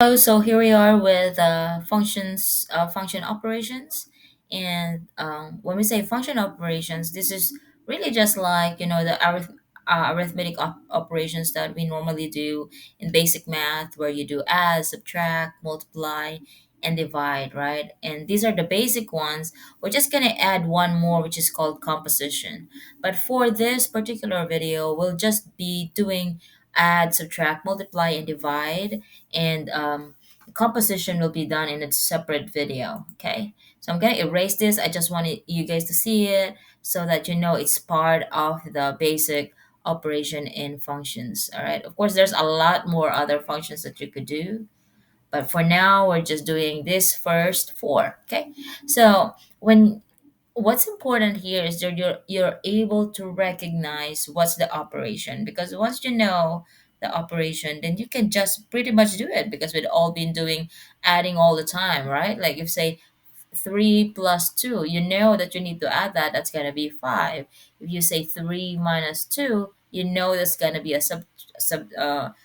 Oh, so here we are with function operations, and when we say function operations, this is really just like the arithmetic operations that we normally do in basic math, where you do add, subtract, multiply, and divide, right? And these are the basic ones. We're just gonna add one more, which is called composition. But for this particular video, we'll just be doing add, subtract, multiply, and divide, and composition will be done in a separate video. Okay, so I'm gonna erase this. I just wanted you guys to see it so that you know it's part of the basic operation in functions. All right, of course there's a lot more other functions that you could do, but for now we're just doing this first four. Okay, so when what's important here is that you're able to recognize what's the operation, because once you know the operation, then you can just pretty much do it, because we've all been doing adding all the time, right? Like if say 3 plus 2, you know that you need to add that. That's going to be 5. If you say 3 minus 2, you know that's going to be a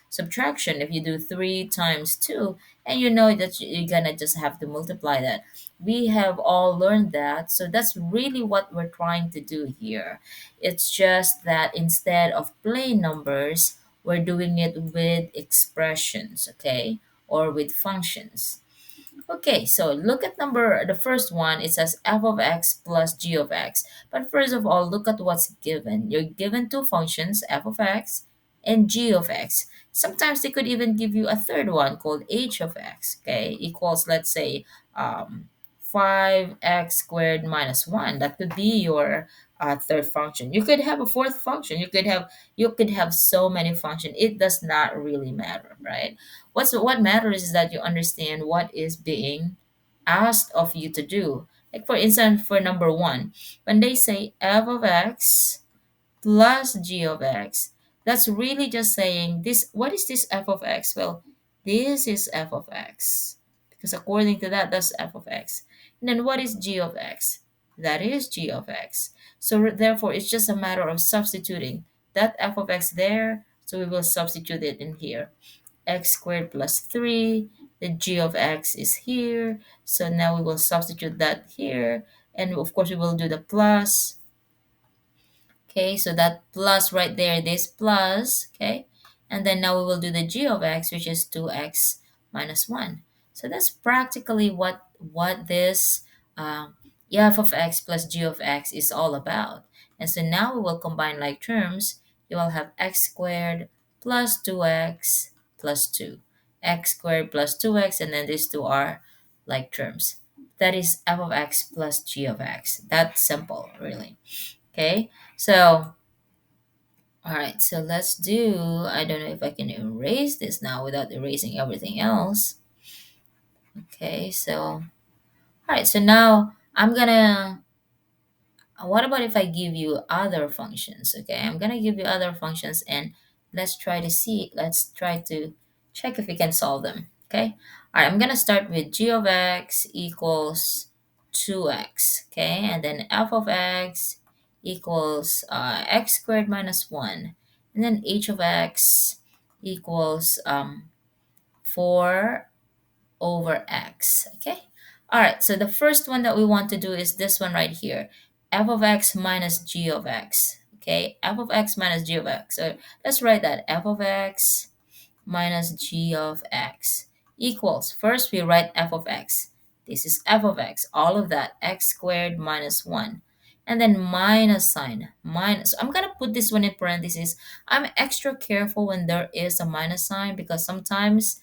subtraction. If you do 3 times 2, and you know that you're going to just have to multiply that. We have all learned that. So that's really what we're trying to do here. It's just that instead of plain numbers, we're doing it with expressions, okay? Or with functions. Okay, so look at the first one. It says f of x plus g of x. But first of all, look at what's given. You're given two functions, f of x and g of x. Sometimes they could even give you a third one called h of x, okay, equals, let's say, 5x squared minus 1. That could be your third function. You could have a fourth function. You could have so many functions. It does not really matter, right? What matters is that you understand what is being asked of you to do. Like for instance, for number one, when they say f of x plus g of x, that's really just saying this. What is this f of x? Well, this is f of x, because according to that, that's f of x. And then what is g of x? That is g of x. So therefore, it's just a matter of substituting that f of x there. So we will substitute it in here. X squared plus 3. The g of x is here. So now we will substitute that here. And of course, we will do the plus. Okay, so that plus right there, this plus, okay? And then now we will do the g of x, which is 2x minus 1. So that's practically what this f of x plus g of x is all about. And so now we will combine like terms. You will have x squared plus 2x plus 2. X squared plus 2x, and then these two are like terms. That is f of x plus g of x. That's simple, really. Okay, so all right, so let's do, I don't know if I can erase this now without erasing everything else. Okay, so, all right, so now I'm gonna, what about if I give you other functions? Okay, I'm gonna give you other functions, and let's try to check if we can solve them. Okay, all right, I'm gonna start with g of x equals 2x, okay, and then f of x equals x squared minus 1, and then h of x equals 4 over x. Okay, all right, so the first one that we want to do is this one right here, f of x minus g of x. Okay, f of x minus g of x. So let's write that, f of x minus g of x equals, first we write f of x. This is f of x, all of that, x squared minus 1, and then minus sign, minus. So I'm going to put this one in parentheses. I'm extra careful when there is a minus sign, because sometimes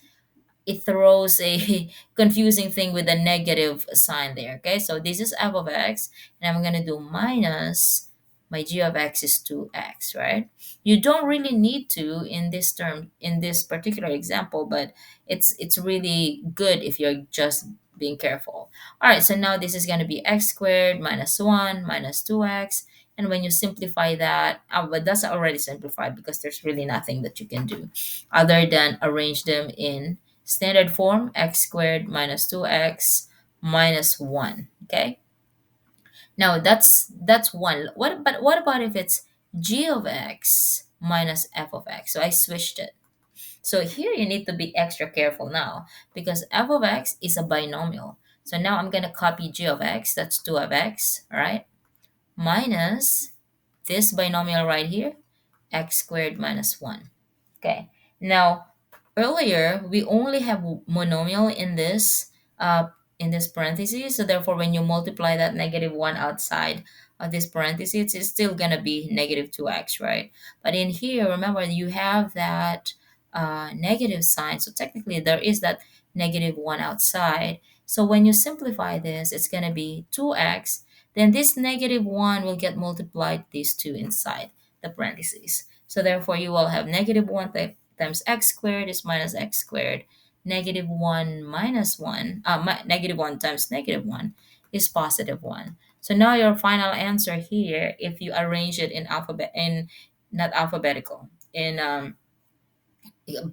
it throws a confusing thing with a negative sign there. Okay, so this is f of x, and I'm going to do minus, my g of x is 2x, right? You don't really need to in this term, in this particular example, but it's really good if you're just being careful. All right, so now this is going to be x squared minus 1 minus 2x. And when you simplify that, but that's already simplified, because there's really nothing that you can do other than arrange them in standard form, x squared minus 2x minus 1. Okay, now that's one. What about if it's g of x minus f of x? So I switched it. So here you need to be extra careful now because f of x is a binomial. So now I'm going to copy g of x, that's 2 of x, all right, minus this binomial right here, x squared minus 1. Okay, now earlier we only have monomial in this parenthesis, so therefore when you multiply that negative 1 outside of this parenthesis, it's still gonna be negative 2x, right? But in here, remember you have that negative sign, so technically there is that negative 1 outside. So when you simplify this, it's gonna be 2x, then this negative 1 will get multiplied these two inside the parentheses. So therefore, you will have negative 1 times x squared is minus x squared. Negative 1 minus 1, negative 1 times negative 1 is positive 1. So now your final answer here, if you arrange it in not alphabetical, in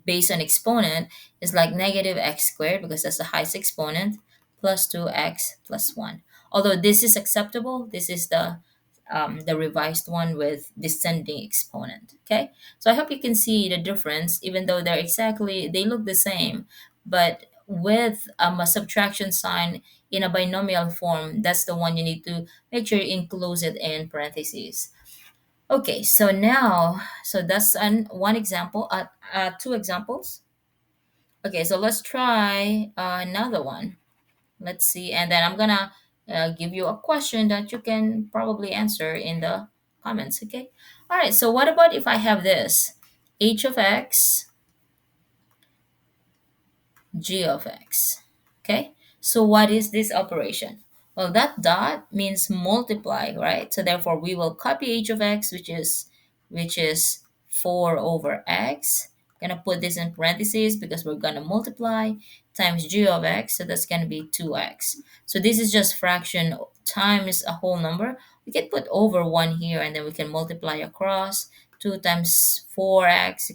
based on exponent, is like negative x squared because that's the highest exponent plus 2x plus 1. Although this is acceptable, this is the revised one with descending exponent. Okay, so I hope you can see the difference, even though they look the same, but with a subtraction sign in a binomial form, that's the one you need to make sure you enclose it in parentheses. Okay, so now, so that's one example, two examples. Okay, so let's try another one. Let's see, and then I'm gonna give you a question that you can probably answer in the comments. Okay, all right, so what about if I have this h of x, g of x? Okay, so what is this operation? Well, that dot means multiply, right? So therefore we will copy h of x, which is 4 over x. Gonna put this in parentheses because we're gonna multiply times g of x, so that's gonna be 2x. So this is just fraction times a whole number. We can put over 1 here and then we can multiply across. 2 times 4x,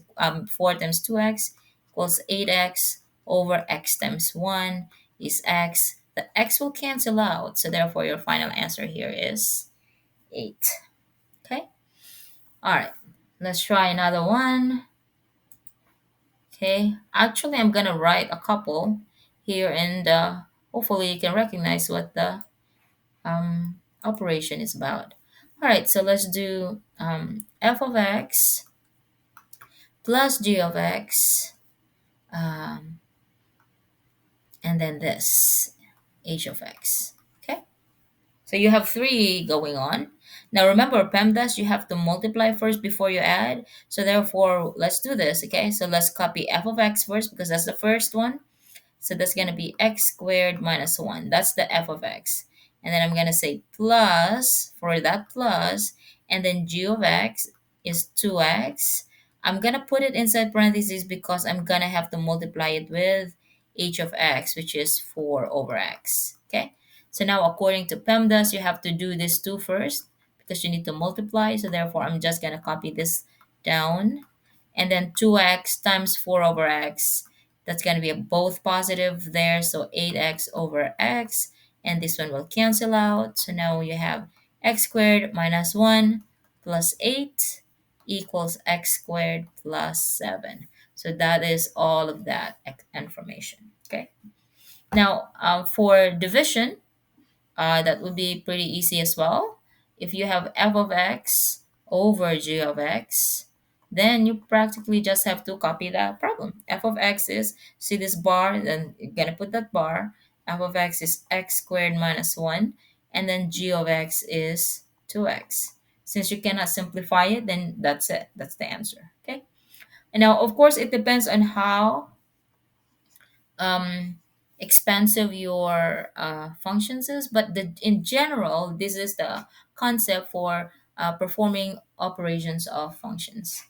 4 times 2x equals 8x over x times 1 is x. The x will cancel out, so therefore your final answer here is 8. Okay? All right. Let's try another one. Okay. Actually, I'm going to write a couple here and hopefully you can recognize what the operation is about. All right, so let's do f of x plus g of x, um, and then this h of x. Okay, so you have three going on. Now remember, PEMDAS, you have to multiply first before you add. So therefore, let's do this. Okay, so let's copy f of x first because that's the first one. So that's going to be x squared minus 1. That's the f of x. And then I'm going to say plus for that plus, and then g of x is 2x. I'm going to put it inside parentheses because I'm going to have to multiply it with h of x, which is 4 over x. Okay? So now according to PEMDAS, you have to do this 2 first because you need to multiply. So therefore, I'm just going to copy this down. And then 2x times 4 over x, that's going to be both positive there, so 8x over x, and this one will cancel out. So now you have x squared minus 1 plus 8 equals x squared plus 7. So that is all of that information. Okay. Now, for division, that would be pretty easy as well. If you have f of x over g of x, then you practically just have to copy that problem. F of x is, see this bar, then you're going to put that bar. F of x is x squared minus 1, and then g of x is 2x. Since you cannot simplify it, then that's it. That's the answer. Okay. And now, of course, it depends on how um, expansive your functions is, but in general, this is the concept for performing operations of functions.